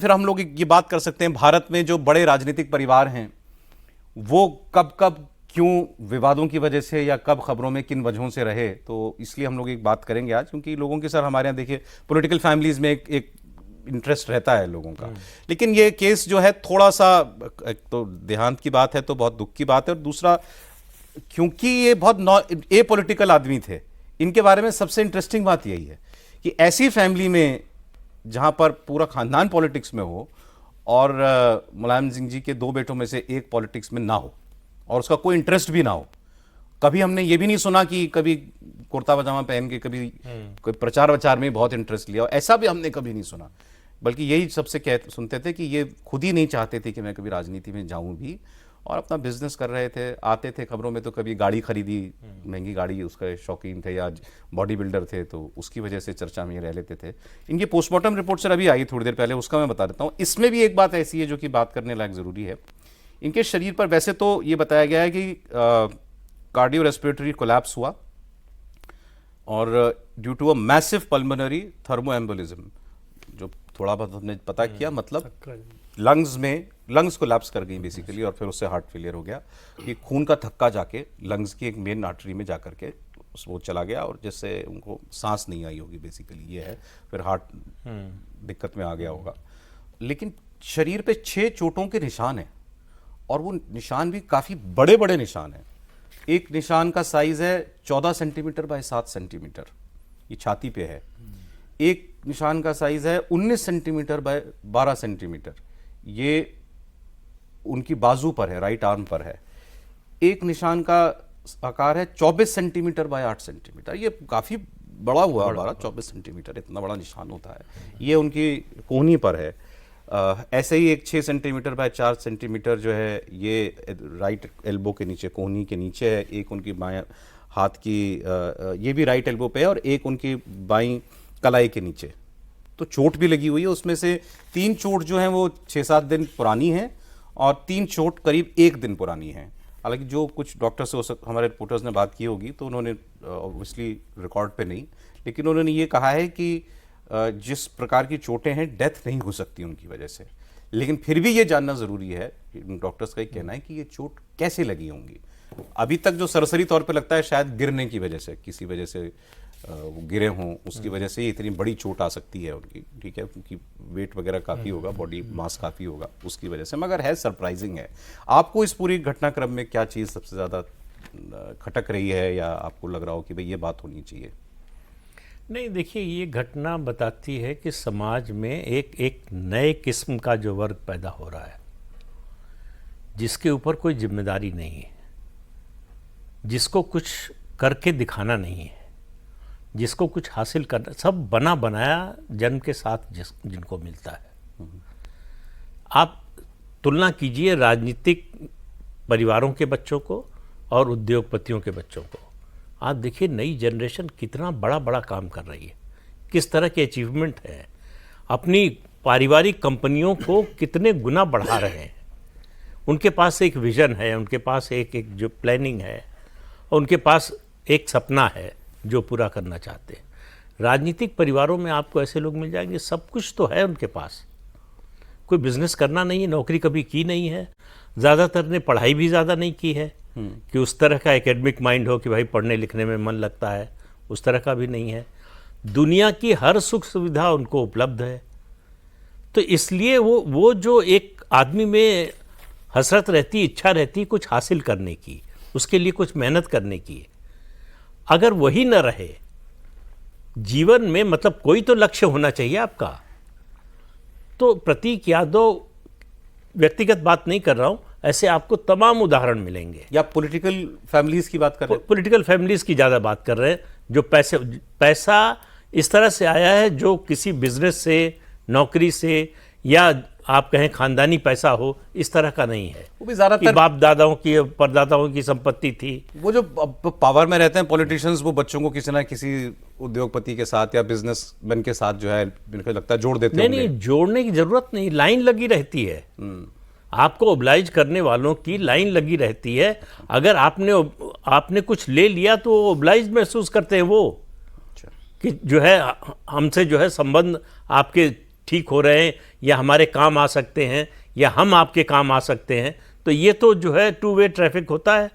फिर हम लोग ये बात कर सकते हैं, भारत में जो बड़े राजनीतिक परिवार हैं वो कब कब क्यों विवादों की वजह से या कब खबरों में किन वजहों से रहे, तो इसलिए हम लोग एक बात करेंगे आज, क्योंकि लोगों के सर हमारे यहाँ देखिए पॉलिटिकल फैमिलीज में एक इंटरेस्ट रहता है लोगों का। लेकिन ये केस जो है थोड़ा सा, एक तो देहांत की बात है तो बहुत दुख की बात है, और दूसरा क्योंकि ये बहुत ए पॉलिटिकल आदमी थे, इनके बारे में सबसे इंटरेस्टिंग बात यही है कि ऐसी फैमिली में जहां पर पूरा खानदान पॉलिटिक्स में हो और मुलायम सिंह जी के दो बेटों में से एक पॉलिटिक्स में ना हो और उसका कोई इंटरेस्ट भी ना हो। कभी हमने ये भी नहीं सुना कि कभी कुर्ता पजामा पहन के कभी कोई प्रचार वचार में बहुत इंटरेस्ट लिया, ऐसा भी हमने कभी नहीं सुना। बल्कि यही सबसे सुनते थे कि ये खुद ही नहीं चाहते थे कि मैं कभी राजनीति में जाऊं भी, और अपना बिजनेस कर रहे थे। आते थे खबरों में तो कभी गाड़ी खरीदी, महंगी गाड़ी, उसके शौकीन थे, या बॉडी बिल्डर थे, तो उसकी वजह से चर्चा में रह लेते थे। इनकी पोस्टमार्टम रिपोर्ट सर अभी आई थोड़ी देर पहले, उसका मैं बता देता हूँ। इसमें भी एक बात ऐसी है जो कि बात करने लायक ज़रूरी है। इनके शरीर पर वैसे तो ये बताया गया है कि कार्डियो रेस्पिरेटरी कोलैप्स हुआ और due to a massive pulmonary thromboembolism, जो थोड़ा बहुत हमने पता किया, मतलब लंग्स कोलैप्स कर गई बेसिकली, और फिर उससे हार्ट फेलियर हो गया कि खून का थक्का जाके लंग्स की एक मेन आर्टरी में जाकर के वो चला गया, और जिससे उनको सांस नहीं आई होगी बेसिकली, ये है। फिर हार्ट दिक्कत में आ गया होगा। लेकिन शरीर पे 6 चोटों के निशान हैं, और वो निशान भी काफ़ी बड़े बड़े निशान हैं। एक निशान का साइज है 14 सेंटीमीटर बाय 7 सेंटीमीटर, ये छाती पे है। एक निशान का साइज है 19 सेंटीमीटर बाय 12 सेंटीमीटर, ये उनकी बाजू पर है, राइट आर्म पर है। एक निशान का आकार है 24 सेंटीमीटर बाय 8 सेंटीमीटर, ये काफ़ी बड़ा हुआ, 12-24 सेंटीमीटर इतना बड़ा निशान होता है। ये उनकी कोहनी पर है। ऐसे ही एक 6 सेंटीमीटर बाय 4 सेंटीमीटर जो है, ये राइट एल्बो के नीचे, कोहनी के नीचे है। एक उनकी बाएं हाथ की, ये भी राइट एल्बो पे है, और एक उनकी बाईं कलाई के नीचे। तो चोट भी लगी हुई है। उसमें से 3 चोट जो हैं वो 6-7 दिन पुरानी हैं, और 3 चोट करीब 1 दिन पुरानी हैं। हालांकि जो कुछ डॉक्टर से हमारे रिपोर्टर्स ने बात की होगी, तो उन्होंने ऑब्वियसली रिकॉर्ड पे नहीं, लेकिन उन्होंने ये कहा है कि जिस प्रकार की चोटें हैं, डेथ नहीं हो सकती उनकी वजह से। लेकिन फिर भी ये जानना ज़रूरी है, डॉक्टर्स का ये कहना है कि ये चोट कैसे लगी होंगी। अभी तक जो सरसरी तौर पे लगता है शायद गिरने की वजह से, किसी वजह से वो गिरे हों, उसकी वजह से इतनी बड़ी चोट आ सकती है उनकी, ठीक है, क्योंकि वेट वगैरह काफ़ी होगा, बॉडी मास काफ़ी होगा, उसकी वजह से। मगर है सरप्राइजिंग है। आपको इस पूरी घटनाक्रम में क्या चीज़ सबसे ज़्यादा खटक रही है, या आपको लग रहा हो कि भाई ये बात होनी चाहिए? नहीं, देखिए, ये घटना बताती है कि समाज में एक नए किस्म का जो वर्ग पैदा हो रहा है, जिसके ऊपर कोई जिम्मेदारी नहीं है, जिसको कुछ करके दिखाना नहीं है, जिसको कुछ हासिल करना, सब बना बनाया जन्म के साथ जिनको मिलता है। आप तुलना कीजिए राजनीतिक परिवारों के बच्चों को और उद्योगपतियों के बच्चों को। आप देखिए नई जनरेशन कितना बड़ा बड़ा काम कर रही है, किस तरह के अचीवमेंट है, अपनी पारिवारिक कंपनियों को कितने गुना बढ़ा रहे हैं। उनके पास एक विजन है, उनके पास एक जो प्लानिंग है, और उनके पास एक सपना है जो पूरा करना चाहते हैं। राजनीतिक परिवारों में आपको ऐसे लोग मिल जाएंगे, सब कुछ तो है उनके पास, कोई बिजनेस करना नहीं है, नौकरी कभी की नहीं है, ज़्यादातर ने पढ़ाई भी ज़्यादा नहीं की है कि उस तरह का एकेडमिक माइंड हो कि भाई पढ़ने लिखने में मन लगता है, उस तरह का भी नहीं है। दुनिया की हर सुख सुविधा उनको उपलब्ध है। तो इसलिए वो जो एक आदमी में हसरत रहती, इच्छा रहती कुछ हासिल करने की, उसके लिए कुछ मेहनत करने की, अगर वही न रहे जीवन में, मतलब कोई तो लक्ष्य होना चाहिए आपका। तो प्रतीक यादव, व्यक्तिगत बात नहीं कर रहा हूं, ऐसे आपको तमाम उदाहरण मिलेंगे। या पॉलिटिकल फैमिलीज की बात कर रहे हैं? पॉलिटिकल फैमिलीज की ज़्यादा बात कर रहे हैं, जो पैसा इस तरह से आया है जो किसी बिजनेस से, नौकरी से, या आप कहें खानदानी पैसा हो, इस तरह का नहीं है। वो भी ज़्यादातर बाप दादाओं की, परदादाओं की संपत्ति थी। वो जो पावर में रहते हैं पॉलिटिशियंस, वो बच्चों को किसी ना किसी उद्योगपति के साथ या बिजनेसमैन के साथ जो है, मुझे लगता है जोड़ देते हैं। नहीं, जोड़ने की जरूरत नहीं, लाइन लगी रहती है। आपको ओब्लाइज करने वालों की लाइन लगी रहती है। अगर आपने कुछ ले लिया तो ओब्लाइज महसूस करते हैं वो, कि जो है हमसे जो है संबंध आपके ठीक हो रहे हैं या हमारे काम आ सकते हैं या हम आपके काम आ सकते हैं, तो ये तो जो है टू वे ट्रैफिक होता है।